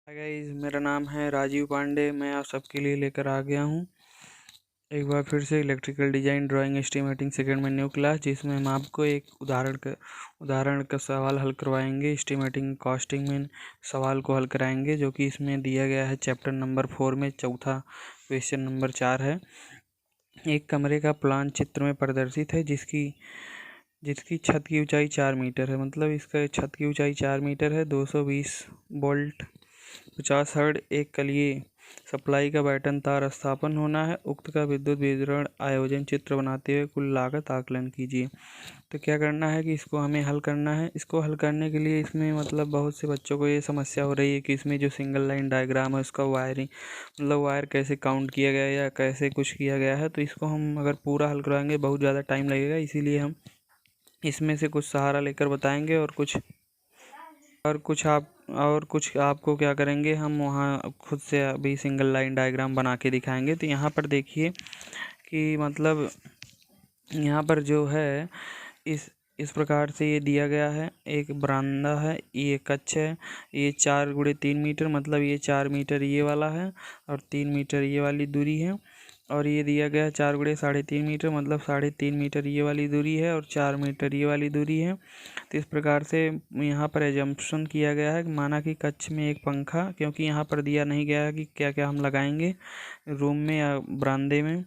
Hi guys, मेरा नाम है राजीव पांडे। मैं आप सबके लिए लेकर आ गया हूँ एक बार फिर से electrical design drawing estimating second में न्यू क्लास, जिसमें हम आपको एक उदाहरण का सवाल हल करवाएंगे। एस्टिमेटिंग कॉस्टिंग में सवाल को हल कराएंगे, जो कि इसमें दिया गया है चैप्टर नंबर 4 में चौथा क्वेश्चन नंबर 4 है। एक कमरे का प्लान चित्र में प्रदर्शित है, जिसकी छत की ऊंचाई 4 मीटर है। मतलब इसका छत की ऊंचाई 4 मीटर है। 220 वोल्ट 50 हर्ट्ज एक कलीय सप्लाई का बैटन तार स्थापन होना है। उक्त का विद्युत वितरण आयोजन चित्र बनाते हुए कुल लागत आकलन कीजिए। तो क्या करना है कि इसको हमें हल करना है। इसको हल करने के लिए इसमें मतलब बहुत से बच्चों को ये समस्या हो रही है कि इसमें जो सिंगल लाइन डायग्राम है उसका वायरिंग मतलब वायर कैसे काउंट किया गया है या कैसे कुछ किया गया है। तो इसको हम अगर पूरा हल करवाएंगे बहुत ज़्यादा टाइम लगेगा, इसीलिए हम इसमें से कुछ सहारा लेकर बताएंगे और कुछ आपको क्या करेंगे, हम वहाँ खुद से अभी सिंगल लाइन डायग्राम बना के दिखाएंगे। तो यहाँ पर देखिए कि मतलब यहाँ पर जो है इस प्रकार से ये दिया गया है। एक बरामदा है, ये कक्ष है, ये 4x3 मीटर मतलब ये 4 मीटर ये वाला है और 3 मीटर ये वाली दूरी है। और ये दिया गया है 4x3.5 मीटर मतलब 3.5 मीटर ये वाली दूरी है और 4 मीटर ये वाली दूरी है। तो इस प्रकार से यहाँ पर एजम्पशन किया गया है, माना कि कक्ष में एक पंखा, क्योंकि यहाँ पर दिया नहीं गया है कि क्या क्या हम लगाएंगे रूम में या बरामदे में।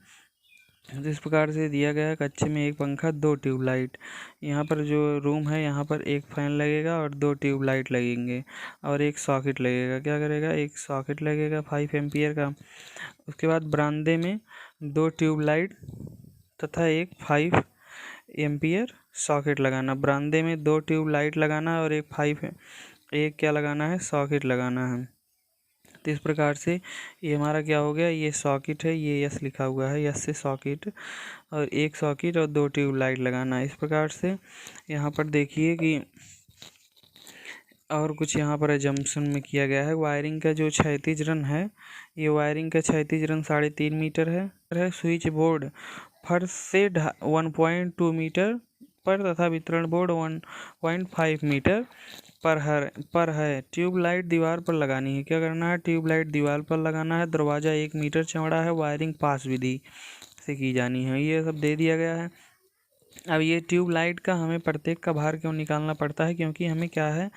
तो इस प्रकार से दिया गया है कक्ष में एक पंखा, 2 ट्यूबलाइट। यहाँ पर जो रूम है यहाँ पर एक फ़ैन लगेगा और 2 ट्यूबलाइट लगेंगे और एक सॉकेट लगेगा। क्या करेगा, एक सॉकेट लगेगा 5 एम्पियर का। उसके बाद बरामदे में 2 ट्यूबलाइट तथा एक 5 एम्पियर सॉकेट लगाना। बरामदे में 2 ट्यूबलाइट लगाना और एक क्या लगाना है, सॉकेट लगाना है। तो इस प्रकार से ये हमारा क्या हो गया, ये सॉकेट है, ये यस लिखा हुआ है, यस से सॉकेट और एक सॉकेट और 2 ट्यूबलाइट लगाना है। इस प्रकार से यहाँ पर देखिए कि और कुछ यहाँ पर एजम्पशन में किया गया है। वायरिंग का जो क्षैतिज रन है, ये वायरिंग का क्षैतिज रन 3.5 मीटर है। स्विच बोर्ड फर्श से 1.2 मीटर पर तथा वितरण बोर्ड 1.5 मीटर पर है। ट्यूबलाइट दीवार पर लगानी है। क्या करना है, ट्यूबलाइट दीवार पर लगाना है। दरवाज़ा 1 मीटर चौड़ा है। वायरिंग पास विधि से की जानी है। ये सब दे दिया गया है। अब ये ट्यूबलाइट का हमें प्रत्येक का भार क्यों निकालना पड़ता है, क्योंकि हमें क्या है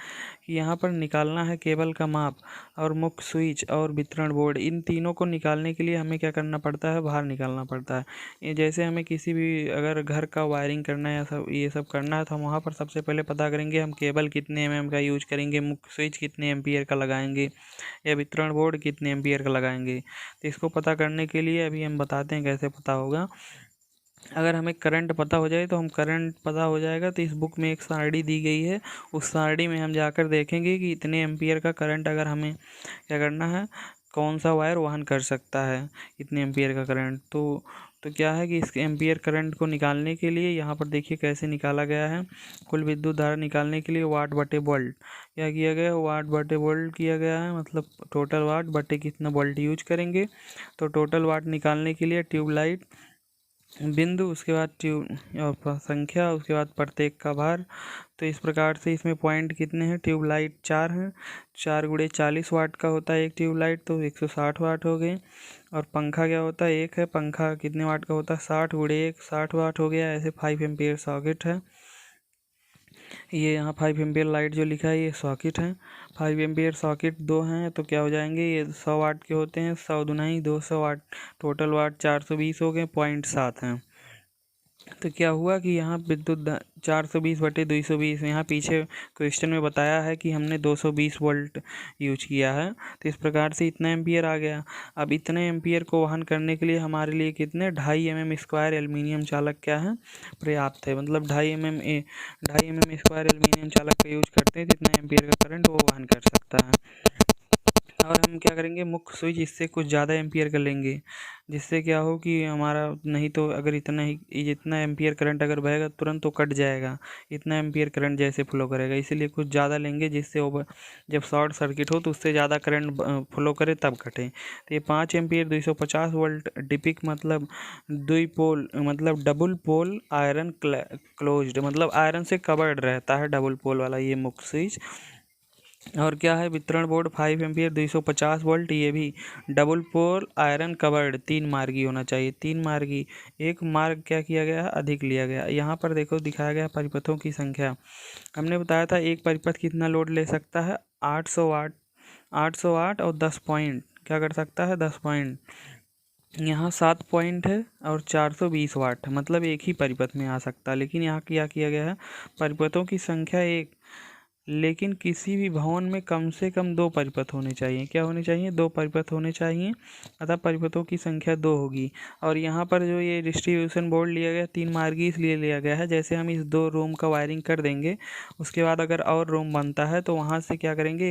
कि यहाँ पर निकालना है केबल का माप और मुख्य स्विच और वितरण बोर्ड। इन तीनों को निकालने के लिए हमें क्या करना पड़ता है, भार निकालना पड़ता है। ये जैसे हमें किसी भी अगर घर का वायरिंग करना है या ये सब करना है, तो हम वहाँ पर सबसे पहले पता करेंगे हम केबल कितने mm का यूज करेंगे, मुख्य स्विच कितने एम्पियर का लगाएंगे या वितरण बोर्ड कितने एम्पियर का लगाएंगे। तो इसको पता करने के लिए अभी हम बताते हैं कैसे पता होगा। अगर हमें करंट पता हो जाए तो हम करंट पता हो जाएगा तो इस बुक में एक सारणी दी गई है, उस सारणी में हम जाकर देखेंगे कि इतने एम्पियर का करंट अगर हमें क्या करना है, कौन सा वायर वहन कर सकता है इतने एम्पियर का करंट। तो क्या है कि इस एम्पियर करंट को निकालने के लिए यहाँ पर देखिए कैसे निकाला गया है। कुल विद्युत धारा निकालने के लिए वाट बटे वोल्ट क्या किया गया है, वाट बटे वोल्ट किया गया है। मतलब टोटल वाट बटे कितना वोल्ट यूज करेंगे। तो टोटल वाट निकालने के लिए ट्यूबलाइट बिंदु, उसके बाद ट्यूब और संख्या, उसके बाद प्रत्येक का भार। तो इस प्रकार से इसमें पॉइंट कितने हैं, ट्यूबलाइट 4 हैं। 4x40 वाट का होता है एक ट्यूबलाइट, तो 160 वाट हो गए। और पंखा क्या होता है, एक है। पंखा कितने वाट का होता है, 60x1 60 वाट हो गया। ऐसे 5 एम्पियर सॉकेट है। ये यहाँ 5 एम्पियर लाइट जो लिखा है ये सॉकेट है। 5 एम्पियर सॉकेट 2 हैं तो क्या हो जाएंगे, ये 100 वाट के होते हैं। 100 दूनी 200 वाट, टोटल वाट 420 हो गए, 0.7 हैं। तो क्या हुआ कि यहाँ विद्युत 420/220, यहाँ पीछे क्वेश्चन में बताया है कि हमने 220 वोल्ट यूज किया है। तो इस प्रकार से इतना एम्पियर आ गया। अब इतने एम्पियर को वहन करने के लिए हमारे लिए कितने 2.5 mm² एल्युमिनियम चालक क्या है, पर्याप्त है। मतलब 2.5 mm² एल्युमिनियम चालक का यूज करते हैं, जितना एम्पियर का करंट वो वहन कर सकता है। और हम क्या करेंगे, मुख्य स्विच इससे कुछ ज़्यादा एम्पियर का लेंगे, जिससे क्या हो कि हमारा नहीं तो अगर जितना एम्पियर करंट अगर बहेगा तुरंत तो कट जाएगा, इतना एम्पियर करंट जैसे फ्लो करेगा। इसीलिए कुछ ज़्यादा लेंगे, जिससे जब शॉर्ट सर्किट हो तो उससे ज़्यादा करंट फ्लो करे तब कटे। तो ये 5 एम्पियर 250 वोल्ट डिपिक मतलब डबल पोल आयरन क्लोज्ड, मतलब आयरन से कवर्ड रहता है डबल पोल वाला ये मुख्य स्विच। और क्या है, वितरण बोर्ड 5 एम्पियर 250 वोल्ट, ये भी डबल पोल आयरन कवर्ड 3 मार्गी होना चाहिए। 3 मार्गी, एक मार्ग क्या किया गया है, अधिक लिया गया। यहाँ पर देखो दिखाया गया परिपथों की संख्या। हमने बताया था एक परिपथ कितना लोड ले सकता है, 800 वाट। 800 वाट और 10 पॉइंट क्या कर सकता है, 10 पॉइंट। यहाँ 7 पॉइंट है और 420 वाट, मतलब एक ही परिपथ में आ सकता है। लेकिन यहाँ क्या किया गया है, परिपथों की संख्या एक, लेकिन किसी भी भवन में कम से कम 2 परिपथ होने चाहिए। क्या होने चाहिए, 2 परिपथ होने चाहिए, अतः परिपथों की संख्या 2 होगी। और यहाँ पर जो ये डिस्ट्रीब्यूशन बोर्ड लिया गया 3 मार्गी इसलिए लिया गया है, जैसे हम इस 2 रूम का वायरिंग कर देंगे, उसके बाद अगर और रूम बनता है तो वहाँ से क्या करेंगे,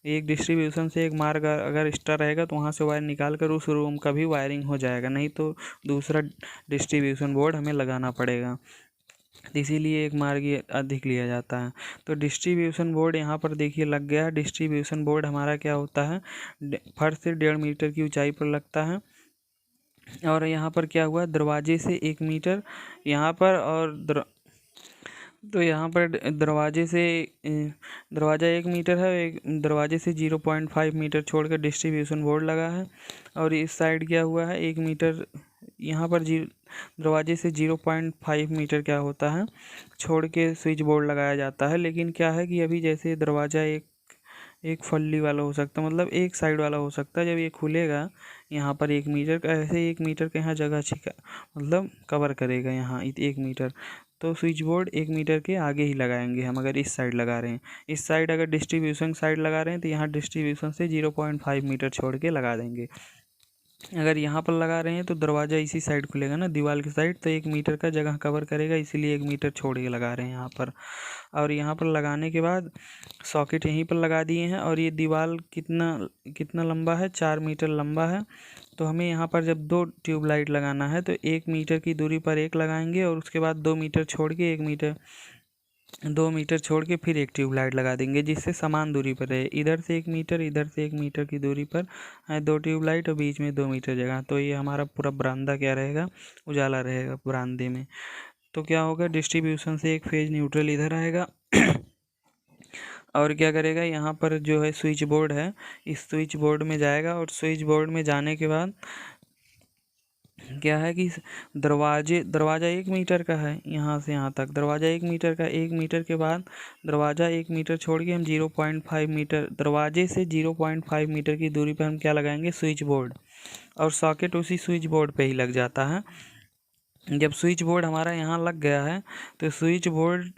एक डिस्ट्रीब्यूशन से एक मार्ग अगर एक्स्ट्रा रहेगा तो वहाँ से वायर निकाल कर उस रूम का भी वायरिंग हो जाएगा, नहीं तो दूसरा डिस्ट्रीब्यूशन बोर्ड हमें लगाना पड़ेगा। इसीलिए एक मार्ग ये अधिक लिया जाता है। तो डिस्ट्रीब्यूशन बोर्ड यहाँ पर देखिए लग गया। डिस्ट्रीब्यूशन बोर्ड हमारा क्या होता है, फर्श से 1.5 मीटर की ऊंचाई पर लगता है। और यहाँ पर क्या हुआ, दरवाजे से 1 मीटर यहाँ पर, और तो यहाँ पर दरवाजे से दरवाज़ा 1 मीटर है, एक दरवाजे से 0.5 मीटर छोड़कर डिस्ट्रीब्यूशन बोर्ड लगा है। और इस साइड क्या हुआ है, 1 मीटर यहाँ पर दरवाजे से 0.5 मीटर क्या होता है छोड़ के स्विच बोर्ड लगाया जाता है। लेकिन क्या है कि अभी जैसे दरवाज़ा एक फल्ली वाला हो सकता है, मतलब एक साइड वाला हो सकता है। जब ये खुलेगा यहाँ पर 1 मीटर का, ऐसे 1 मीटर का यहाँ जगह छिका मतलब कवर करेगा यहाँ 1 मीटर, तो स्विच बोर्ड 1 मीटर के आगे ही लगाएंगे हम। अगर इस साइड लगा रहे हैं, इस साइड अगर डिस्ट्रीब्यूशन साइड लगा रहे हैं तो यहाँ डिस्ट्रीब्यूशन से 0.5 मीटर छोड़ के लगा देंगे। अगर यहाँ पर लगा रहे हैं तो दरवाज़ा इसी साइड खुलेगा ना, दीवार की साइड, तो 1 मीटर का जगह कवर करेगा, इसीलिए 1 मीटर छोड़ के लगा रहे हैं यहाँ पर। और यहाँ पर लगाने के बाद सॉकेट यहीं पर लगा दिए हैं। और ये दीवार कितना कितना लंबा है, 4 मीटर लंबा है। तो हमें यहाँ पर जब 2 ट्यूबलाइट लगाना है तो 1 मीटर की दूरी पर एक लगाएंगे, और उसके बाद 2 मीटर छोड़ के 2 मीटर छोड़ के फिर एक ट्यूबलाइट लगा देंगे, जिससे समान दूरी पर रहे। इधर से 1 मीटर, इधर से 1 मीटर की दूरी पर 2 ट्यूबलाइट और बीच में 2 मीटर जगह। तो ये हमारा पूरा बरामदा क्या रहेगा, उजाला रहेगा बरामदे में। तो क्या होगा, डिस्ट्रीब्यूशन से एक फेज न्यूट्रल इधर आएगा और क्या करेगा, यहाँ पर जो है स्विच बोर्ड है, इस स्विच बोर्ड में जाएगा। और स्विच बोर्ड में जाने के बाद क्या है कि दरवाज़ा 1 मीटर का है, यहाँ से यहाँ तक दरवाज़ा 1 मीटर का। 1 मीटर के बाद दरवाज़ा 1 मीटर छोड़ के हम 0.5 मीटर, दरवाजे से 0.5 मीटर की दूरी पर हम क्या लगाएंगे, स्विच बोर्ड। और सॉकेट उसी स्विच बोर्ड पे ही लग जाता है। जब स्विच बोर्ड हमारा यहाँ लग गया है तो स्विच बोर्ड,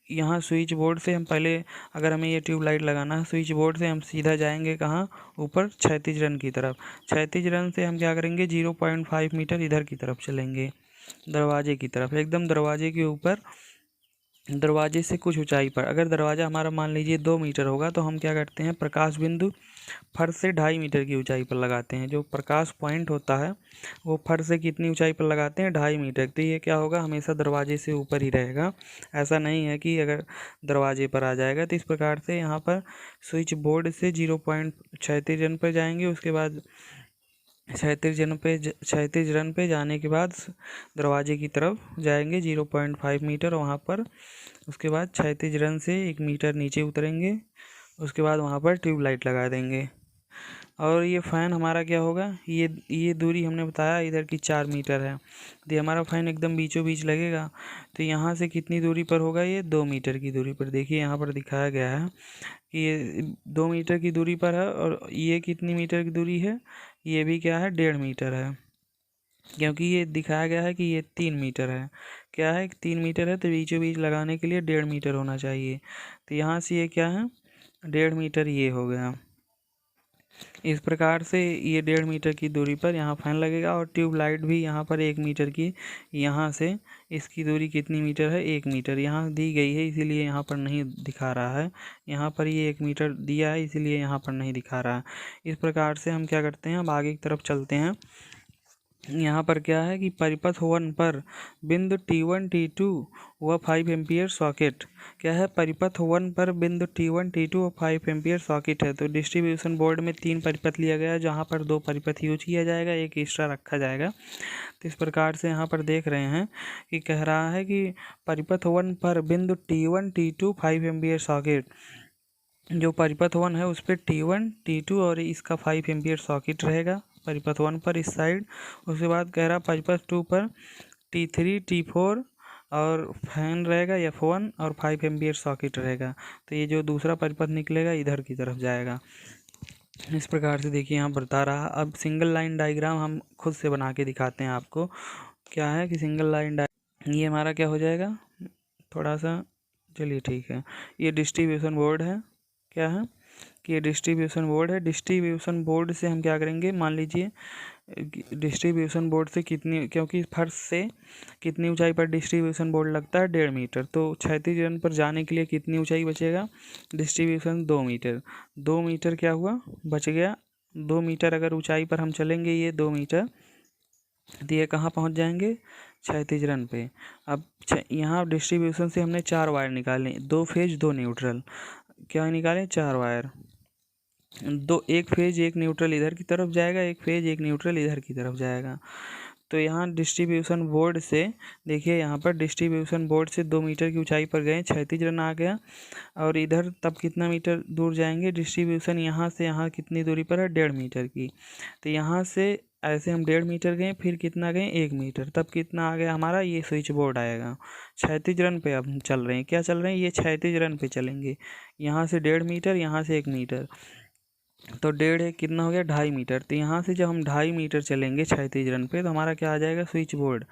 यहाँ स्विच बोर्ड से हम पहले, अगर हमें ये ट्यूबलाइट लगाना है, स्विच बोर्ड से हम सीधा जाएंगे कहाँ, ऊपर क्षैतिज रन की तरफ। क्षैतिज रन से हम क्या करेंगे, 0.5 मीटर इधर की तरफ चलेंगे, दरवाजे की तरफ, एकदम दरवाजे के ऊपर, दरवाजे से कुछ ऊंचाई पर। अगर दरवाज़ा हमारा मान लीजिए 2 मीटर होगा तो हम क्या करते हैं, प्रकाश बिंदु फर्श से 2.5 मीटर की ऊंचाई पर लगाते हैं। जो प्रकाश पॉइंट होता है वो फर्श से कितनी ऊंचाई पर लगाते हैं, 2.5 मीटर। तो ये क्या होगा, हमेशा दरवाजे से ऊपर ही रहेगा, ऐसा नहीं है कि अगर दरवाजे पर आ जाएगा। तो इस प्रकार से यहाँ पर स्विच बोर्ड से 0.36 रन पर जाएंगे, उसके बाद क्षैतिज रन पे जाने के बाद दरवाजे की तरफ जाएंगे 0.5 मीटर वहाँ पर। उसके बाद क्षैतिज रन से 1 मीटर नीचे उतरेंगे, उसके बाद वहाँ पर ट्यूबलाइट लगा देंगे। और ये फ़ैन हमारा क्या होगा, ये दूरी हमने बताया इधर की 4 मीटर है, तो हमारा फ़ैन एकदम बीचों बीच लगेगा। तो यहाँ से कितनी दूरी पर होगा, ये 2 मीटर की दूरी पर। देखिए यहाँ पर दिखाया गया है कि ये 2 मीटर की दूरी पर है। और ये कितनी मीटर की दूरी है, ये भी क्या है, 1.5 मीटर है, क्योंकि ये दिखाया गया है कि ये 3 मीटर है। क्या है, 3 मीटर है, तो बीचों बीच लगाने के लिए 1.5 मीटर होना चाहिए। तो यहाँ से ये क्या है, 1.5 मीटर ये हो गया। इस प्रकार से ये 1.5 मीटर की दूरी पर यहाँ फैन लगेगा। और ट्यूबलाइट भी यहाँ पर 1 मीटर की, यहाँ से इसकी दूरी कितनी मीटर है, 1 मीटर यहाँ दी गई है, इसीलिए यहाँ पर नहीं दिखा रहा है। यहाँ पर ये 1 मीटर दिया है, इसीलिए यहाँ पर नहीं दिखा रहा है। इस प्रकार से हम क्या करते हैं, अब आगे की तरफ चलते हैं। यहाँ पर क्या है कि परिपथ 1 पर बिंदु T1 T2 व 5 एम्पियर सॉकेट। क्या है, परिपथ 1 पर बिंदु T1 T2 व 5 एम्पियर सॉकेट है। तो डिस्ट्रीब्यूशन बोर्ड में 3 परिपथ लिया गया है, जहाँ पर 2 परिपथ यूज किया जाएगा, एक एक्स्ट्रा रखा जाएगा। तो इस प्रकार से यहाँ पर देख रहे हैं कि कह रहा है कि परिपथ 1 पर बिंदु T1 T2 5 एम्पियर सॉकेट जो परिपथ 1 है उस पर T1 T2 और इसका 5 एम्पियर सॉकेट रहेगा परिपथ 1 पर इस साइड। उसके बाद कह रहा परिपथ 2 पर T3 T4 और फैन रहेगा F1 और 5 एम्पियर सॉकेट रहेगा। तो ये जो दूसरा परिपथ निकलेगा इधर की तरफ जाएगा। इस प्रकार से देखिए यहाँ बता रहा। अब सिंगल लाइन डायग्राम हम खुद से बना के दिखाते हैं आपको। क्या है कि सिंगल लाइन ये हमारा क्या हो जाएगा, थोड़ा सा चलिए ठीक है। ये डिस्ट्रीब्यूशन बोर्ड है। क्या है कि ये डिस्ट्रीब्यूशन बोर्ड है। डिस्ट्रीब्यूशन बोर्ड से हम क्या करेंगे, मान लीजिए डिस्ट्रीब्यूशन बोर्ड से कितनी, क्योंकि फर्श से कितनी ऊंचाई पर डिस्ट्रीब्यूशन बोर्ड लगता है 1.5 मीटर, तो क्षैतिज रन पर जाने के लिए कितनी ऊंचाई बचेगा, डिस्ट्रीब्यूशन 2 मीटर। 2 मीटर क्या हुआ, बच गया। 2 मीटर अगर ऊंचाई पर हम चलेंगे, ये 2 मीटर, तो ये कहाँ पहुँच जाएंगे, क्षैतिज रन पे। अब यहाँ डिस्ट्रीब्यूशन से हमने 4 वायर निकाले, 2 फेज 2 न्यूट्रल। क्या निकालें, 4 वायर, एक फेज एक न्यूट्रल इधर की तरफ जाएगा, एक फेज एक न्यूट्रल इधर की तरफ जाएगा। तो यहाँ डिस्ट्रीब्यूशन बोर्ड से देखिए, यहाँ पर डिस्ट्रीब्यूशन बोर्ड से 2 मीटर की ऊंचाई पर गए, क्षैतिज रन आ गया। और इधर तब कितना मीटर दूर जाएंगे, डिस्ट्रीब्यूशन यहाँ से यहाँ कितनी दूरी पर है, 1.5 मीटर की। तो यहाँ से ऐसे हम 1.5 मीटर गए, फिर कितना गए, 1 मीटर, तब कितना आ गया हमारा, ये स्विच बोर्ड आएगा। क्षैतिज रन पे अब हम चल रहे हैं, क्या चल रहे हैं, ये क्षैतिज रन पे चलेंगे। यहाँ से 1.5 मीटर, यहाँ से 1 मीटर, तो 1.5 कितना हो गया, 2.5 मीटर। तो यहाँ से जब हम 2.5 मीटर चलेंगे क्षैतिज रन पे, तो हमारा क्या आ जाएगा, स्विच बोर्ड।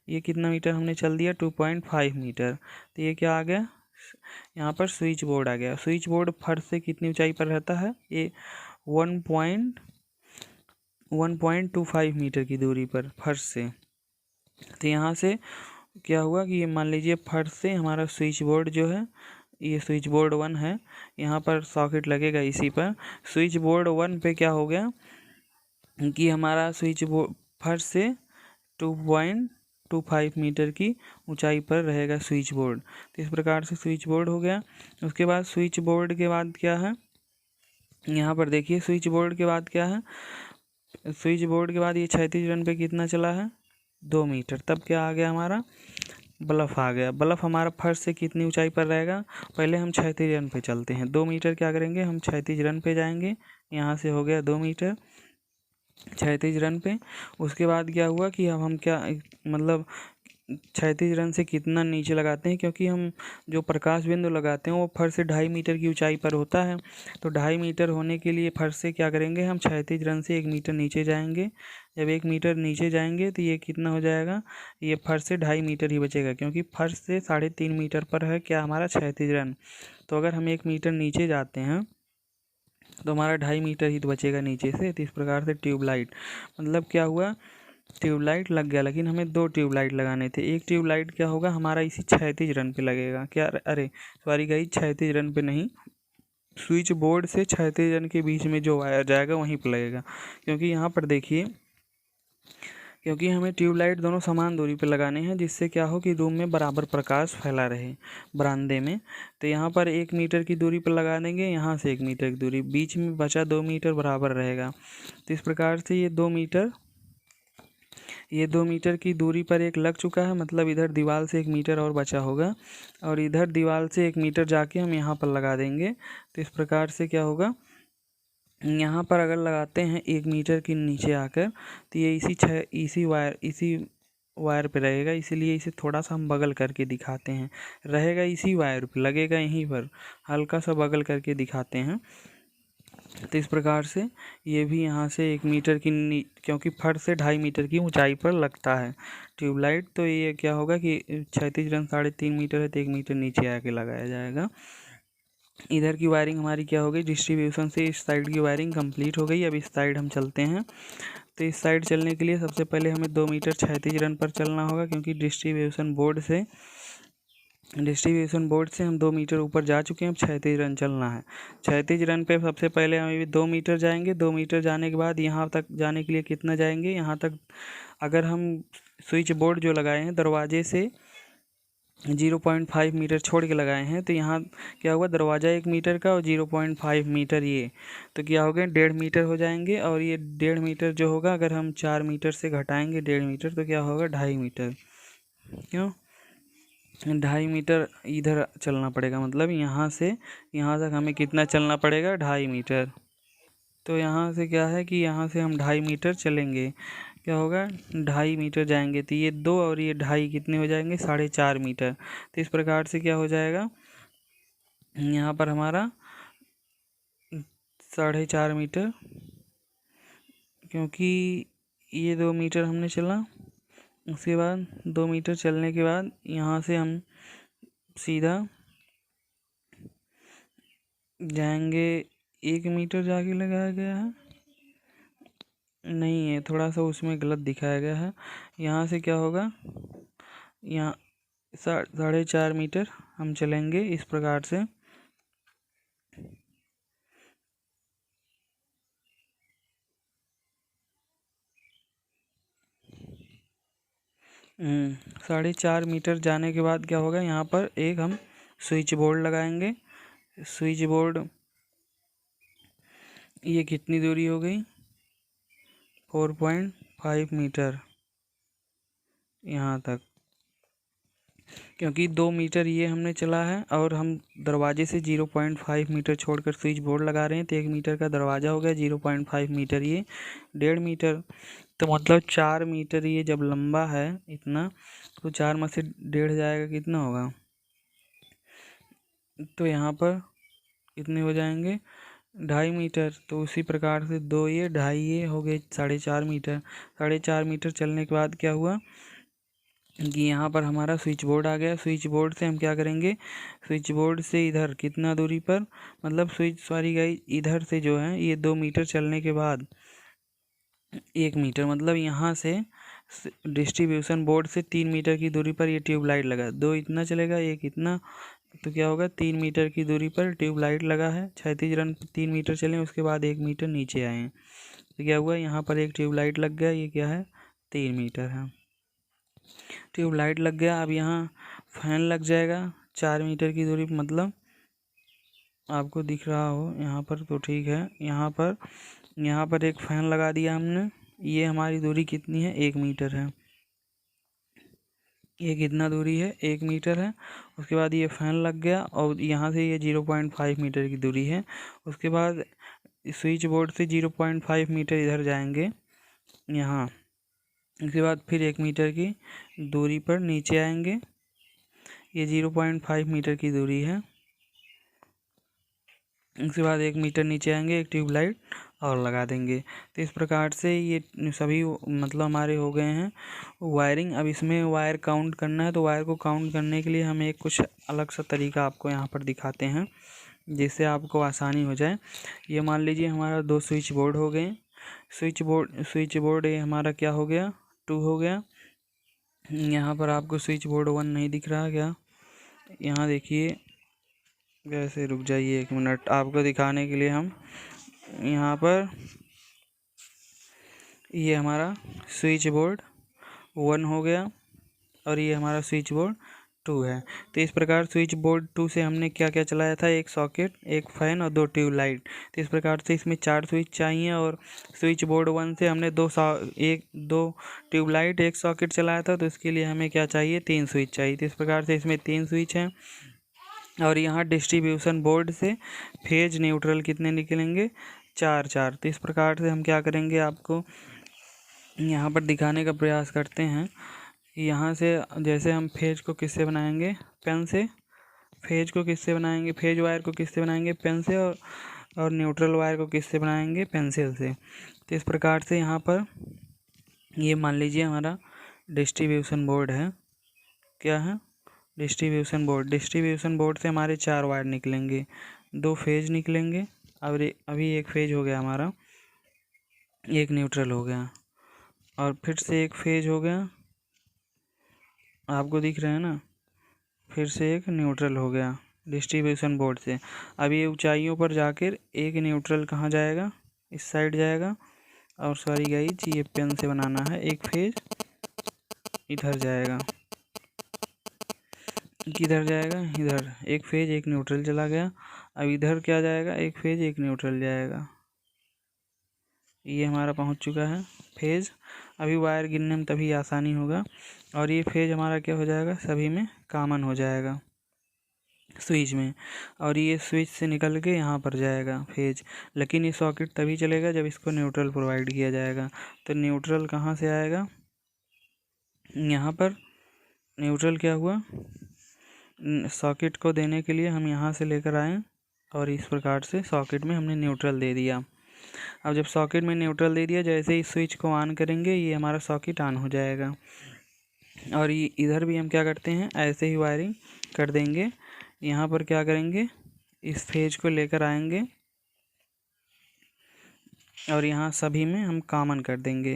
ये कितना मीटर हमने चल दिया, 2.5 मीटर। तो ये क्या आ गया, यहाँ पर स्विच बोर्ड आ गया। स्विच बोर्ड फर्श से कितनी ऊंचाई पर रहता है, ये 1.25 मीटर की दूरी पर फर्श से। तो यहाँ से क्या हुआ कि ये मान लीजिए फर्श से हमारा स्विच बोर्ड जो है, ये स्विच बोर्ड 1 है, यहाँ पर सॉकेट लगेगा इसी पर। स्विच बोर्ड 1 पे क्या हो गया कि हमारा स्विच बोर्ड फर्श से 2.25 मीटर की ऊंचाई पर रहेगा स्विच बोर्ड। तो इस प्रकार से स्विच बोर्ड हो गया। उसके बाद स्विच बोर्ड के बाद क्या है, यहाँ पर देखिए स्विच बोर्ड के बाद क्या है, स्विच बोर्ड के बाद ये क्षैतिज रन पे कितना चला है, 2 मीटर। तब क्या आ गया हमारा, बल्ब आ गया। बल्ब हमारा फर्श से कितनी ऊंचाई पर रहेगा, पहले हम क्षैतिज रन पे चलते हैं। 2 मीटर क्या करेंगे, हम क्षैतिज रन पे जाएंगे, यहाँ से हो गया 2 मीटर क्षैतिज रन पे। उसके बाद क्या हुआ कि अब हम क्या, मतलब क्षैतिज रन से कितना नीचे लगाते हैं, क्योंकि हम जो प्रकाश बिंदु लगाते हैं वो फर्श से 2.5 मीटर की ऊंचाई पर होता है। तो 2.5 मीटर होने के लिए फर्श से क्या करेंगे, हम क्षैतिज रन से 1 मीटर नीचे जाएंगे। जब 1 मीटर नीचे जाएंगे तो ये कितना हो जाएगा, ये फर्श से 2.5 मीटर ही बचेगा, क्योंकि फर्श से 3.5 मीटर पर है क्या हमारा क्षैतिज रन। तो अगर हम 1 मीटर नीचे जाते हैं तो हमारा 2.5 मीटर ही तो बचेगा नीचे से। तो इस प्रकार से ट्यूबलाइट, मतलब क्या हुआ, ट्यूबलाइट लग गया, लेकिन हमें 2 ट्यूबलाइट लगाने थे। एक ट्यूबलाइट क्या होगा हमारा, इसी क्षैतिज रन पे लगेगा। क्या, अरे सॉरी गाइस, क्षैतिज रन पे नहीं, स्विच बोर्ड से क्षैतिज रन के बीच में जो वायर जाएगा वहीं पर लगेगा। क्योंकि यहाँ पर देखिए, क्योंकि हमें ट्यूबलाइट दोनों समान दूरी पर लगाने हैं, जिससे क्या हो कि रूम में बराबर प्रकाश फैला रहे बरामदे में। तो यहाँ पर 1 मीटर की दूरी पर लगा देंगे, यहाँ से 1 मीटर की दूरी, बीच में बचा 2 मीटर बराबर रहेगा। तो इस प्रकार से ये 2 मीटर की दूरी पर एक लग चुका है, मतलब इधर दीवार से 1 मीटर और बचा होगा, और इधर दीवार से 1 मीटर जाके हम यहाँ पर लगा देंगे। तो इस प्रकार से क्या होगा, यहाँ पर अगर लगाते हैं 1 मीटर के नीचे आकर, तो ये इसी वायर पे रहेगा, इसीलिए इसे थोड़ा सा हम बगल करके दिखाते हैं। रहेगा इसी वायर पे, लगेगा यहीं पर, हल्का सा बगल करके दिखाते हैं। तो इस प्रकार से ये भी यहाँ से 1 मीटर की क्योंकि फर्श से 2.5 मीटर की ऊंचाई पर लगता है ट्यूबलाइट, तो ये क्या होगा कि क्षैतिज रन 3.5 मीटर है, तो 1 मीटर नीचे आके लगाया जाएगा। इधर की वायरिंग हमारी क्या हो गई, डिस्ट्रीब्यूशन से इस साइड की वायरिंग कंप्लीट हो गई। अब इस साइड हम चलते हैं। तो इस साइड चलने के लिए सबसे पहले हमें 2 मीटर क्षैतिज रन पर चलना होगा, क्योंकि डिस्ट्रीब्यूशन बोर्ड से हम 2 मीटर ऊपर जा चुके हैं। अब क्षैतिज रन चलना है। क्षैतिज रन पे सबसे पहले हम 2 मीटर जाएंगे। 2 मीटर जाने के बाद यहाँ तक जाने के लिए कितना जाएंगे, यहाँ तक अगर हम स्विच बोर्ड जो लगाए हैं दरवाजे से 0.5 मीटर छोड़ के लगाए हैं, तो यहाँ क्या होगा, दरवाज़ा 1 मीटर का और 0.5 मीटर ये, तो क्या हो गया, 1.5 मीटर हो जाएंगे। और ये 1.5 मीटर जो होगा, अगर हम 4 मीटर से घटाएंगे 1.5 मीटर, तो क्या होगा, 2.5 मीटर। क्यों, 2.5 मीटर इधर चलना पड़ेगा, मतलब यहाँ से यहाँ तक हमें कितना चलना पड़ेगा, 2.5 मीटर। तो यहाँ से क्या है कि यहाँ से हम 2.5 मीटर चलेंगे, क्या होगा, 2.5 मीटर जाएंगे, तो ये 2 और ये 2.5 कितने हो जाएंगे, 4.5 मीटर। तो इस प्रकार से क्या हो जाएगा, यहाँ पर हमारा 4.5 मीटर, क्योंकि ये 2 मीटर हमने चला। उसके बाद 2 मीटर चलने के बाद यहाँ से हम सीधा जाएंगे, 1 मीटर जाके लगाया गया है, नहीं है, थोड़ा सा उसमें गलत दिखाया गया है। यहाँ से क्या होगा, यहाँ 4.5 मीटर हम चलेंगे इस प्रकार से। 4.5 मीटर जाने के बाद क्या होगा, यहाँ पर एक हम स्विच बोर्ड लगाएंगे। स्विच बोर्ड, ये कितनी दूरी हो गई, 4.5 मीटर यहाँ तक, क्योंकि 2 मीटर ये हमने चला है और हम दरवाजे से 0.5 मीटर छोड़कर स्विच बोर्ड लगा रहे हैं, तो 1 मीटर का दरवाज़ा हो गया, 0.5 मीटर ये 1.5 मीटर, तो मतलब 4 मीटर ये जब लंबा है इतना, तो 4 में से 1.5 जाएगा, कितना होगा, तो यहाँ पर कितने हो जाएंगे, 2.5 मीटर। तो उसी प्रकार से 2 ये 2.5 ये हो गए 4.5 मीटर। 4.5 मीटर चलने के बाद क्या हुआ कि यहाँ पर हमारा स्विच बोर्ड आ गया। स्विच बोर्ड से हम क्या करेंगे, स्विच बोर्ड से इधर कितना दूरी पर, मतलब सॉरी गाइस, इधर से जो है ये 2 मीटर चलने के बाद 1 मीटर, मतलब यहाँ से डिस्ट्रीब्यूशन बोर्ड से 3 मीटर की दूरी पर ये ट्यूबलाइट लगा, 2 इतना चलेगा, 1 इतना, तो क्या होगा, 3 मीटर की दूरी पर ट्यूबलाइट लगा है। क्षैतिज रन 3 मीटर चले, उसके बाद 1 मीटर नीचे आए हैं, तो क्या हुआ, यहाँ पर एक ट्यूबलाइट लग गया, ये क्या है, 3 मीटर है, ट्यूबलाइट लग गया। अब यहाँ फैन लग जाएगा 4 मीटर की दूरी, मतलब आपको दिख रहा हो यहाँ पर, तो ठीक है। यहाँ पर एक फैन लगा दिया हमने, ये हमारी दूरी कितनी है, 1 मीटर है, ये कितना दूरी है, 1 मीटर है। उसके बाद ये फैन लग गया और यहाँ से ये 0.5 मीटर की दूरी है। उसके बाद स्विच बोर्ड से 0.5 मीटर इधर जाएंगे यहाँ, उसके बाद फिर 1 मीटर की दूरी पर नीचे आएंगे, ये 0.5 मीटर की दूरी है। उसके बाद 1 मीटर नीचे आएंगे, एक ट्यूबलाइट और लगा देंगे। तो इस प्रकार से ये सभी मतलब हमारे हो गए हैं वायरिंग। अब इसमें वायर काउंट करना है, तो वायर को काउंट करने के लिए हम एक कुछ अलग सा तरीका आपको यहाँ पर दिखाते हैं, जिससे आपको आसानी हो जाए। ये मान लीजिए हमारा 2 स्विच बोर्ड हो गए, स्विच बोर्ड ये हमारा क्या हो गया, 2 हो गया। यहाँ पर आपको स्विच बोर्ड 1 नहीं दिख रहा क्या, यहाँ देखिए, वैसे रुक जाइए 1 मिनट, आपको दिखाने के लिए हम यहाँ पर, ये हमारा स्विच बोर्ड 1 हो गया और ये हमारा स्विच बोर्ड 2 है। तो इस प्रकार स्विच बोर्ड 2 से हमने क्या क्या चलाया था, एक सॉकेट, एक फैन और 2 ट्यूबलाइट। तो इस प्रकार से इसमें 4 स्विच चाहिए, और स्विच बोर्ड 1 से हमने 2 ट्यूबलाइट, एक सॉकेट चलाया था, तो इसके लिए हमें क्या चाहिए, 3 स्विच चाहिए। तो इस प्रकार से इसमें 3 स्विच हैं। और यहाँ डिस्ट्रीब्यूशन बोर्ड से फेज न्यूट्रल कितने निकलेंगे, 4 तो इस प्रकार से हम क्या करेंगे, आपको यहाँ पर दिखाने का प्रयास करते हैं। यहाँ से जैसे हम फेज को किससे बनाएंगे, पेन से, फेज को किससे बनाएंगे, फेज वायर को किससे बनाएंगे, पेन से, और न्यूट्रल वायर को किससे बनाएंगे, पेंसिल से। तो इस प्रकार से यहाँ पर ये मान लीजिए हमारा डिस्ट्रीब्यूशन बोर्ड है, क्या है, डिस्ट्रीब्यूशन बोर्ड से हमारे 4 वायर निकलेंगे, 2 फेज निकलेंगे। अब अभी एक फेज हो गया हमारा, एक न्यूट्रल हो गया, और फिर से एक फेज हो गया, आपको दिख रहे हैं ना, फिर से एक न्यूट्रल हो गया डिस्ट्रीब्यूशन बोर्ड से। अब ये ऊंचाइयों पर जाकर एक न्यूट्रल कहाँ जाएगा, इस साइड जाएगा, और सॉरी गाइज ये पेन से बनाना है, एक फेज इधर जाएगा, किधर जाएगा, इधर, एक फेज एक न्यूट्रल चला गया। अब इधर क्या जाएगा, एक फेज एक न्यूट्रल जाएगा, ये हमारा पहुंच चुका है फेज। अभी वायर गिनने में तभी आसानी होगा, और ये फेज हमारा क्या हो जाएगा, सभी में कॉमन हो जाएगा स्विच में, और ये स्विच से निकल के यहाँ पर जाएगा फेज। लेकिन ये सॉकेट तभी चलेगा जब इसको न्यूट्रल प्रोवाइड किया जाएगा। तो न्यूट्रल कहाँ से आएगा, यहाँ पर न्यूट्रल क्या हुआ, सॉकेट को देने के लिए हम यहाँ से लेकर आए और इस प्रकार से सॉकेट में हमने न्यूट्रल दे दिया। अब जब सॉकेट में न्यूट्रल दे दिया, जैसे ही स्विच को ऑन करेंगे ये हमारा सॉकेट ऑन हो जाएगा। और ये इधर भी हम क्या करते हैं, ऐसे ही वायरिंग कर देंगे। यहाँ पर क्या करेंगे, इस फेज को लेकर आएंगे और यहाँ सभी में हम कॉमन कर देंगे।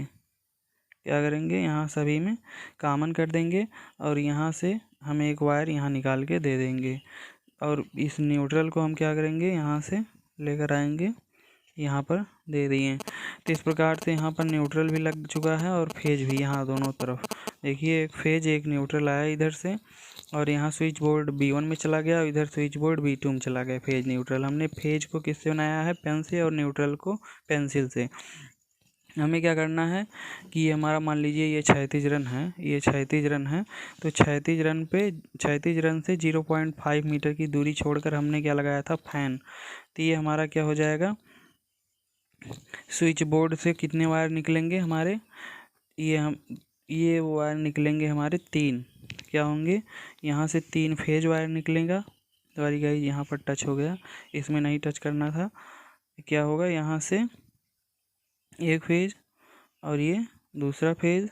क्या करेंगे, यहाँ सभी में कॉमन कर देंगे और यहाँ से हम एक वायर यहाँ निकाल के दे देंगे। और इस न्यूट्रल को हम क्या करेंगे, यहाँ से लेकर आएंगे, यहाँ पर दे दिए। तो इस प्रकार से यहाँ पर न्यूट्रल भी लग चुका है और फेज भी, यहाँ दोनों तरफ देखिए, एक फेज एक न्यूट्रल आया इधर से, और यहाँ स्विच बोर्ड B1 में चला गया और इधर स्विच बोर्ड B2 में चला गया। फेज न्यूट्रल हमने फेज को किससे बनाया है, पेन से, और न्यूट्रल को पेंसिल से। हमें क्या करना है कि ये हमारा, मान लीजिए ये क्षैतिज रन है, ये क्षैतिज रन है, तो क्षैतिज रन से 0.5 मीटर की दूरी छोड़कर हमने क्या लगाया था, फैन। तो ये हमारा क्या हो जाएगा, स्विच बोर्ड से कितने वायर निकलेंगे हमारे, ये वायर निकलेंगे हमारे 3। क्या होंगे, यहाँ से 3 फेज वायर निकलेगा। सॉरी गाइस, यहाँ पर टच हो गया, इसमें नहीं टच करना था। क्या होगा, यहाँ से एक फेज, और ये दूसरा फेज,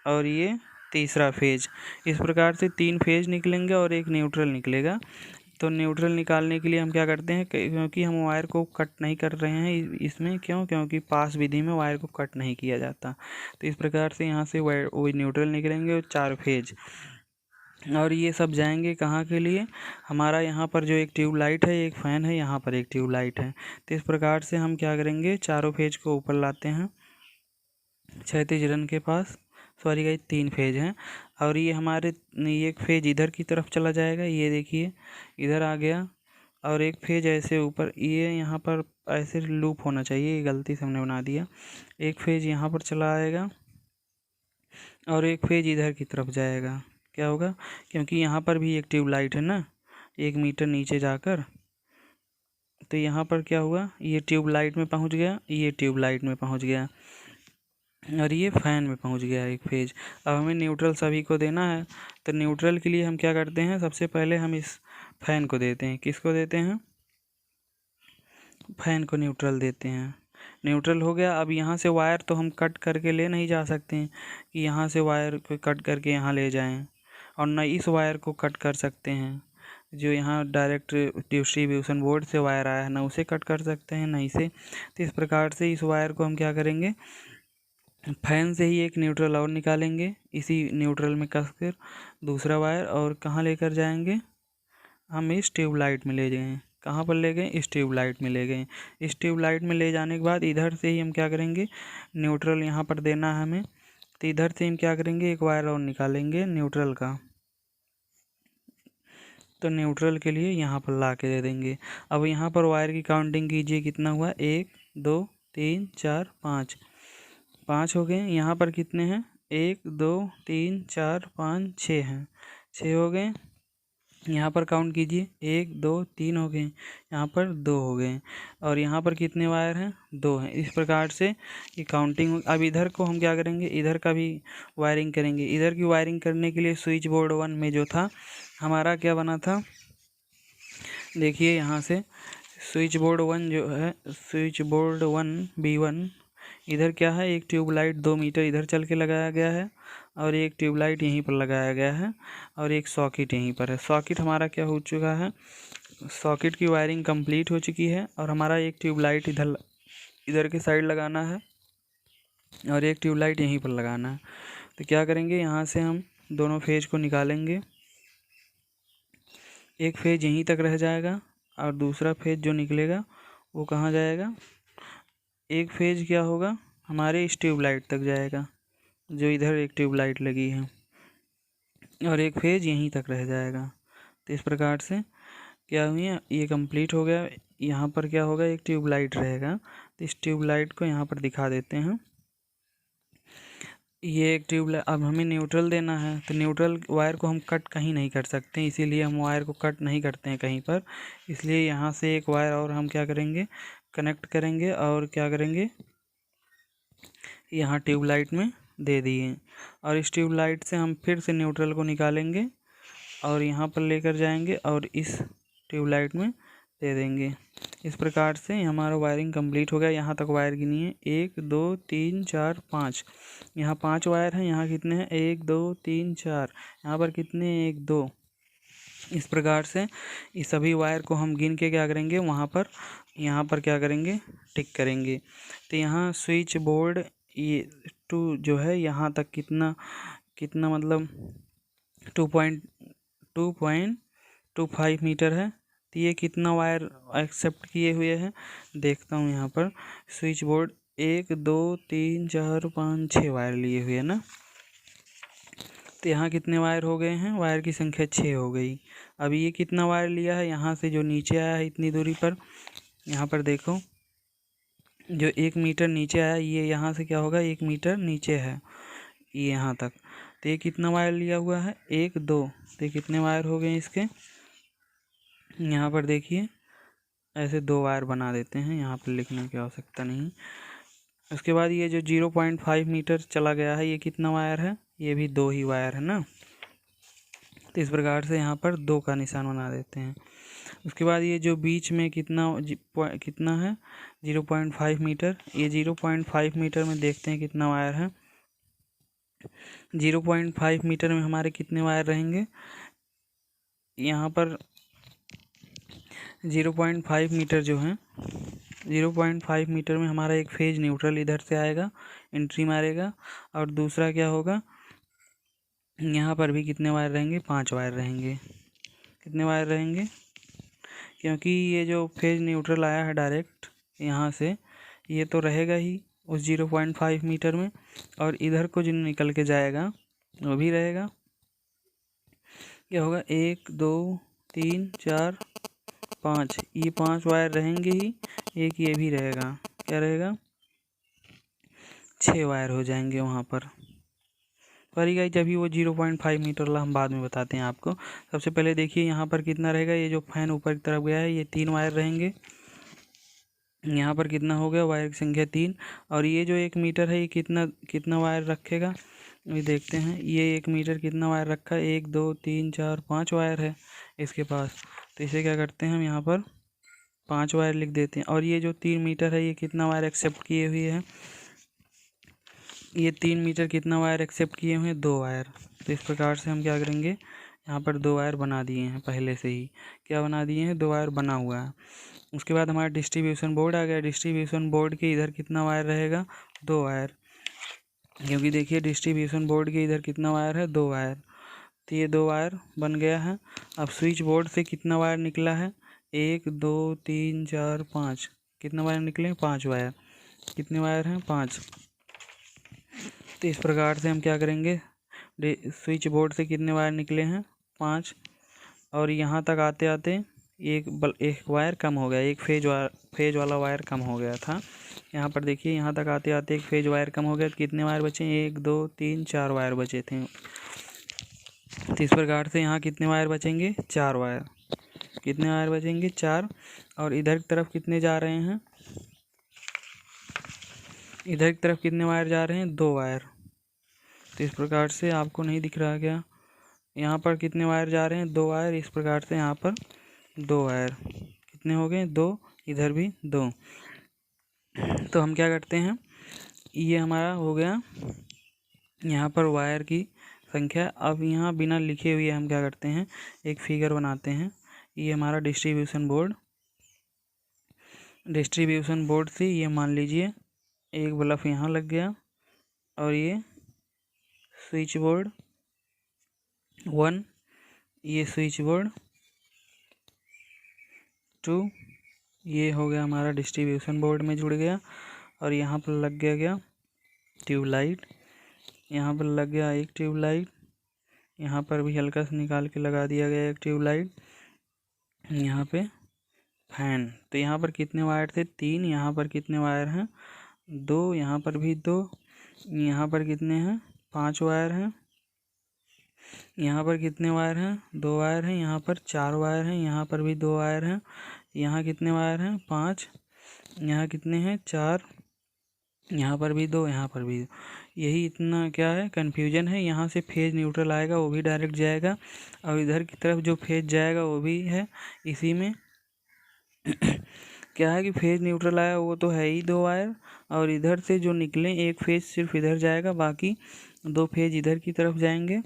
और ये तीसरा फेज। इस प्रकार से 3 फेज निकलेंगे और एक न्यूट्रल निकलेगा। तो न्यूट्रल निकालने के लिए हम क्या करते हैं, क्योंकि हम वायर को कट नहीं कर रहे हैं इसमें, क्योंकि पास विधि में वायर को कट नहीं किया जाता। तो इस प्रकार से यहाँ से वो न्यूट्रल निकलेंगे और 4 फेज, और ये सब जाएंगे कहाँ के लिए, हमारा यहाँ पर जो एक ट्यूबलाइट है, एक फ़ैन है, यहाँ पर एक ट्यूबलाइट है। तो इस प्रकार से हम क्या करेंगे, चारों फेज को ऊपर लाते हैं क्षैतिज रन के पास। सॉरी गाइस, 3 फेज हैं, और ये हमारे एक फेज इधर की तरफ चला जाएगा, ये देखिए इधर आ गया, और एक फेज ऐसे ऊपर, ये यहाँ पर ऐसे लूप होना चाहिए, ये गलती से हमने बना दिया। एक फेज यहाँ पर चला आएगा और एक फेज इधर की तरफ जाएगा। क्या होगा, क्योंकि यहाँ पर भी एक ट्यूबलाइट है ना, 1 मीटर नीचे जाकर, तो यहाँ पर क्या हुआ, ये ट्यूबलाइट में पहुँच गया, ये ट्यूबलाइट में पहुँच गया, और ये फैन में पहुंच गया एक फेज। अब हमें न्यूट्रल सभी को देना है। तो न्यूट्रल के लिए हम क्या करते हैं, सबसे पहले हम इस फैन को देते हैं। किसको देते हैं, फैन को न्यूट्रल देते हैं। न्यूट्रल हो गया। अब यहाँ से वायर तो हम कट करके ले नहीं जा सकते हैं कि यहाँ से वायर को कट करके यहाँ ले जाएं, और न इस वायर को कट कर सकते हैं जो यहाँ डायरेक्ट डिस्ट्रीब्यूशन बोर्ड से वायर आया है, ना उसे कट कर सकते हैं, ना इसे। तो इस प्रकार से इस वायर को हम क्या करेंगे, फैन से ही एक न्यूट्रल और निकालेंगे, इसी न्यूट्रल में कसकर दूसरा वायर, और कहाँ लेकर जाएंगे, हम इस ट्यूबलाइट में ले गए। कहाँ पर ले गए, इस ट्यूबलाइट में ले गए। इस ट्यूबलाइट में ले जाने के बाद इधर से ही हम क्या करेंगे, न्यूट्रल यहाँ पर देना है हमें, तो इधर से हम क्या करेंगे, एक वायर और निकालेंगे न्यूट्रल का। तो न्यूट्रल के लिए यहाँ पर ला के दे देंगे। अब यहाँ पर वायर की काउंटिंग कीजिए, कितना हुआ, 1 2 3 4 5, 5 हो गए। यहाँ पर कितने हैं, 1 2 3 4 5 6 हैं, 6 हो गए। यहाँ पर काउंट कीजिए, 1 2 3 हो गए, यहाँ पर 2 हो गए, और यहाँ पर कितने वायर हैं, 2 हैं। इस प्रकार से ये काउंटिंग। अब इधर को हम क्या करेंगे, इधर का भी वायरिंग करेंगे। इधर की वायरिंग करने के लिए स्विच बोर्ड 1 में जो था हमारा, क्या बना था, देखिए यहाँ से स्विच बोर्ड 1 जो है, स्विच बोर्ड 1 B1, इधर क्या है, एक ट्यूबलाइट 2 मीटर इधर चल के लगाया गया है, और एक ट्यूबलाइट यहीं पर लगाया गया है, और एक सॉकेट यहीं पर है। सॉकेट हमारा क्या हो चुका है, सॉकेट की वायरिंग कंप्लीट हो चुकी है, और हमारा एक ट्यूबलाइट इधर के साइड लगाना है, और एक ट्यूबलाइट यहीं पर लगाना है। तो क्या करेंगे, यहाँ से हम दोनों फेज को निकालेंगे। एक फेज यहीं तक रह जाएगा, और दूसरा फेज जो निकलेगा वो कहाँ जाएगा, एक फेज क्या होगा, हमारे इस ट्यूबलाइट तक जाएगा, जो इधर एक ट्यूबलाइट लगी है, और एक फेज यहीं तक रह जाएगा। तो इस प्रकार से क्या हुई, ये कंप्लीट हो गया यहाँ पर क्या होगा, एक ट्यूबलाइट रहेगा। तो इस ट्यूबलाइट को यहाँ पर दिखा देते हैं। ये एक ट्यूबलाइट, अब हमें न्यूट्रल देना है, तो न्यूट्रल वायर को हम कट कहीं नहीं कर सकते, इसीलिए हम वायर को कट नहीं करते हैं कहीं पर। इसलिए यहाँ से एक वायर और हम क्या करेंगे, कनेक्ट करेंगे और क्या करेंगे, यहाँ ट्यूबलाइट में दे दिए। और इस ट्यूबलाइट से हम फिर से न्यूट्रल को निकालेंगे और यहाँ पर लेकर जाएंगे और इस ट्यूबलाइट में दे देंगे। इस प्रकार से हमारा वायरिंग कंप्लीट हो गया। यहाँ तक वायर गिनिए, 1 2 3 4 5। यहाँ 5 वायर हैं, यहाँ कितने हैं, 1 2 3 4। यहाँ पर कितने, 1 2। इस प्रकार से इस सभी वायर को हम गिन के क्या करेंगे, वहाँ पर यहाँ पर क्या करेंगे, टिक करेंगे। तो यहाँ स्विच बोर्ड ये 2 जो है, यहाँ तक कितना कितना मतलब 2.25 मीटर है। तो ये कितना वायर एक्सेप्ट किए हुए हैं, देखता हूँ यहाँ पर। स्विच बोर्ड 1 2 3 4 5 6 वायर लिए हुए है ना। तो यहाँ कितने वायर हो गए हैं, वायर की संख्या 6 हो गई। अभी ये कितना वायर लिया है, यहाँ से जो नीचे आया है इतनी दूरी पर, यहाँ पर देखो जो 1 मीटर नीचे आया, ये यहाँ से क्या होगा, 1 मीटर नीचे है ये यहाँ तक। तो ये कितना वायर लिया हुआ है, 1 2। तो ये कितने वायर हो गए इसके, यहाँ पर देखिए ऐसे 2 वायर बना देते हैं, यहाँ पर लिखने की आवश्यकता नहीं। उसके बाद ये जो 0.5 मीटर चला गया है, ये कितना वायर है, ये भी 2 ही वायर है ना। तो इस प्रकार से यहाँ पर 2 का निशान बना देते हैं। उसके बाद ये जो बीच में कितना है, 0.5 मीटर। ये 0.5 मीटर में देखते हैं कितना वायर है। 0.5 मीटर में हमारे कितने वायर रहेंगे, यहाँ पर 0.5 मीटर जो है, 0.5 मीटर में हमारा एक फेज न्यूट्रल इधर से आएगा, एंट्री मारेगा। और दूसरा क्या होगा, यहाँ पर भी कितने वायर रहेंगे, 5 वायर रहेंगे। कितने वायर रहेंगे, क्योंकि ये जो फेज न्यूट्रल आया है डायरेक्ट यहाँ से, ये तो रहेगा ही उस 0.5 मीटर में, और इधर को जो निकल के जाएगा वो भी रहेगा। क्या होगा, 1 2 3 4 5, ये 5 वायर रहेंगे ही, एक ये भी रहेगा, क्या रहेगा, 6 वायर हो जाएंगे वहाँ पर। सॉरी गाइस, अभी वो 0.5 मीटर वाला हम बाद में बताते हैं आपको। सबसे पहले देखिए यहाँ पर कितना रहेगा, ये जो फैन ऊपर की तरफ गया है, ये 3 वायर रहेंगे। यहाँ पर कितना हो गया, वायर की संख्या 3। और ये जो 1 मीटर है, ये कितना कितना वायर रखेगा, ये देखते हैं। ये 1 मीटर कितना वायर रखा है, 1 2 3 4 5 वायर है इसके पास। तो इसे क्या करते हैं, हम यहाँ पर 5 वायर लिख देते हैं। और ये जो 3 मीटर है, ये कितना वायर एक्सेप्ट किए हुए हैं, ये 3 मीटर कितना वायर एक्सेप्ट किए हुए हैं, 2 वायर। तो इस प्रकार से हम क्या करेंगे, यहाँ पर 2 वायर बना दिए हैं पहले से ही। क्या बना दिए हैं, 2 वायर बना हुआ है। उसके बाद हमारा डिस्ट्रीब्यूशन बोर्ड आ गया। डिस्ट्रीब्यूशन बोर्ड के इधर कितना वायर रहेगा, 2 वायर, क्योंकि देखिए डिस्ट्रीब्यूशन बोर्ड के इधर कितना वायर है, 2 वायर। तो ये 2 वायर बन गया है। अब स्विच बोर्ड से कितना वायर निकला है, 1 2 3 4 5। कितना वायर निकले, 5 वायर। कितने वायर हैं, 5। तो इस प्रकार से हम क्या करेंगे, स्विच बोर्ड से कितने वायर निकले हैं, 5। और यहाँ तक आते आते एक वायर कम हो गया, एक फेज वाला वायर कम हो गया था। यहाँ पर देखिए, यहाँ तक आते आते एक फेज वायर कम हो गया। तो कितने वायर बचे, 1 2 3 4 वायर बचे थे। तो इस प्रकार से यहाँ कितने वायर बचेंगे, 4 वायर। कितने वायर बचेंगे, 4। और इधर की तरफ कितने जा रहे हैं, इधर की तरफ कितने वायर जा रहे हैं, 2 वायर। तो इस प्रकार से आपको नहीं दिख रहा क्या, यहाँ पर कितने वायर जा रहे हैं, 2 वायर। इस प्रकार से यहाँ पर 2 वायर कितने हो गए, 2। इधर भी 2। तो हम क्या करते हैं, ये हमारा हो गया यहाँ पर वायर की संख्या। अब यहाँ बिना लिखे हुए हम क्या करते हैं, एक फिगर बनाते हैं। ये हमारा डिस्ट्रीब्यूशन बोर्ड से ये मान लीजिए एक बल्ब यहाँ लग गया, और ये स्विच बोर्ड 1, ये स्विच बोर्ड 2, ये हो गया हमारा डिस्ट्रीब्यूशन बोर्ड में जुड़ गया। और यहाँ पर लग गया ट्यूबलाइट, यहाँ पर लग गया एक ट्यूबलाइट, यहाँ पर भी हल्का सा निकाल के लगा दिया गया एक ट्यूबलाइट यहाँ पे। फैन। तो यहाँ पर कितने वायर थे? 3। यहाँ पर कितने वायर हैं? 2। यहाँ पर भी 2। यहाँ पर कितने हैं? 5 वायर हैं। यहाँ पर कितने वायर हैं? 2 वायर हैं। यहाँ पर 4 वायर हैं। यहाँ पर भी 2 वायर हैं। यहाँ कितने वायर हैं? 5। यहाँ कितने हैं? 4। यहाँ पर भी 2, यहाँ पर भी 2। यही इतना क्या है, कन्फ्यूजन है। यहाँ से फेज न्यूट्रल आएगा वो भी डायरेक्ट जाएगा, और इधर की तरफ जो फेज जाएगा वो भी है इसी में। क्या है कि फेज न्यूट्रल आया वो तो है ही 2 वायर, और इधर से जो निकले एक फेज सिर्फ इधर जाएगा, बाकी 2 फेज इधर की तरफ जाएंगे।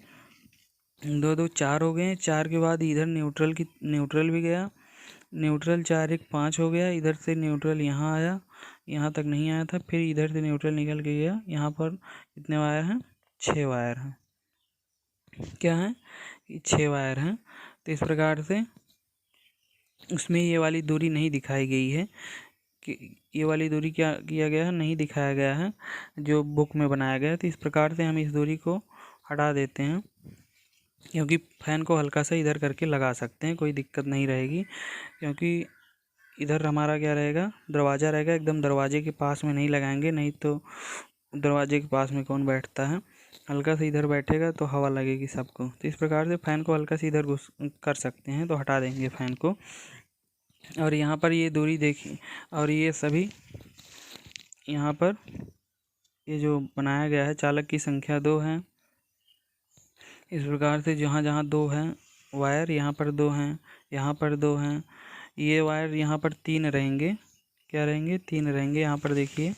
2 2 4 हो गए। 4 के बाद इधर न्यूट्रल भी गया। न्यूट्रल 4 1 5 हो गया। इधर से न्यूट्रल यहाँ आया, यहाँ तक नहीं आया था, फिर इधर से न्यूट्रल निकल के गया। यहाँ पर कितने वायर हैं? 6 वायर हैं। क्या है? 6 वायर हैं। तो इस प्रकार से उसमें ये वाली दूरी नहीं दिखाई गई है कि ये वाली दूरी क्या किया गया है, नहीं दिखाया गया है जो बुक में बनाया गया है। तो इस प्रकार से हम इस दूरी को हटा देते हैं, क्योंकि फ़ैन को हल्का सा इधर करके लगा सकते हैं, कोई दिक्कत नहीं रहेगी। क्योंकि इधर हमारा क्या रहेगा, दरवाज़ा रहेगा, एकदम दरवाजे के पास में नहीं लगाएंगे, नहीं तो दरवाजे के पास में कौन बैठता है। हल्का सा इधर बैठेगा तो हवा लगेगी सबको। तो इस प्रकार से फ़ैन को हल्का सा इधर घुस कर सकते हैं, तो हटा देंगे फ़ैन को। और यहाँ पर ये दूरी देखिए, और ये सभी यहाँ पर ये जो बनाया गया है, चालक की संख्या 2 है। इस प्रकार से जहाँ जहाँ 2 हैं वायर, यहाँ पर 2 हैं, यहाँ पर 2 हैं। ये वायर यहाँ पर 3 रहेंगे। क्या रहेंगे? 3 रहेंगे। यहाँ पर देखिए,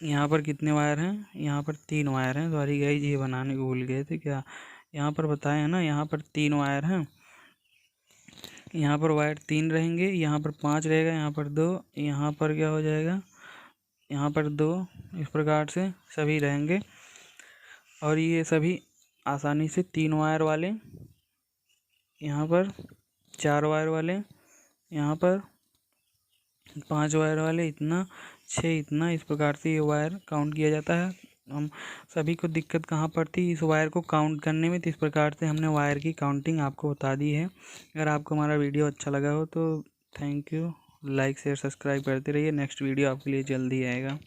यहाँ पर कितने वायर हैं? यहाँ पर 3 वायर हैं। सॉरी गाइस, ये बनाने को भूल गए थे क्या, यहाँ पर बताए हैं ना, यहाँ पर 3 वायर हैं। यहाँ पर वायर 3 रहेंगे, यहाँ पर 5 रहेगा, यहाँ पर 2, यहाँ पर क्या हो जाएगा, यहाँ पर 2। इस प्रकार से सभी रहेंगे, और ये सभी आसानी से 3 वायर वाले, यहाँ पर 4 वायर वाले, यहाँ पर 5 वायर वाले, इतना 6, इतना। इस प्रकार से ये वायर काउंट किया जाता है। हम सभी को दिक्कत कहाँ पड़ती है इस वायर को काउंट करने में, तो इस प्रकार से हमने वायर की काउंटिंग आपको बता दी है। अगर आपको हमारा वीडियो अच्छा लगा हो तो thank you, like share subscribe करते रहिए। नेक्स्ट वीडियो आपके लिए जल्दी आएगा।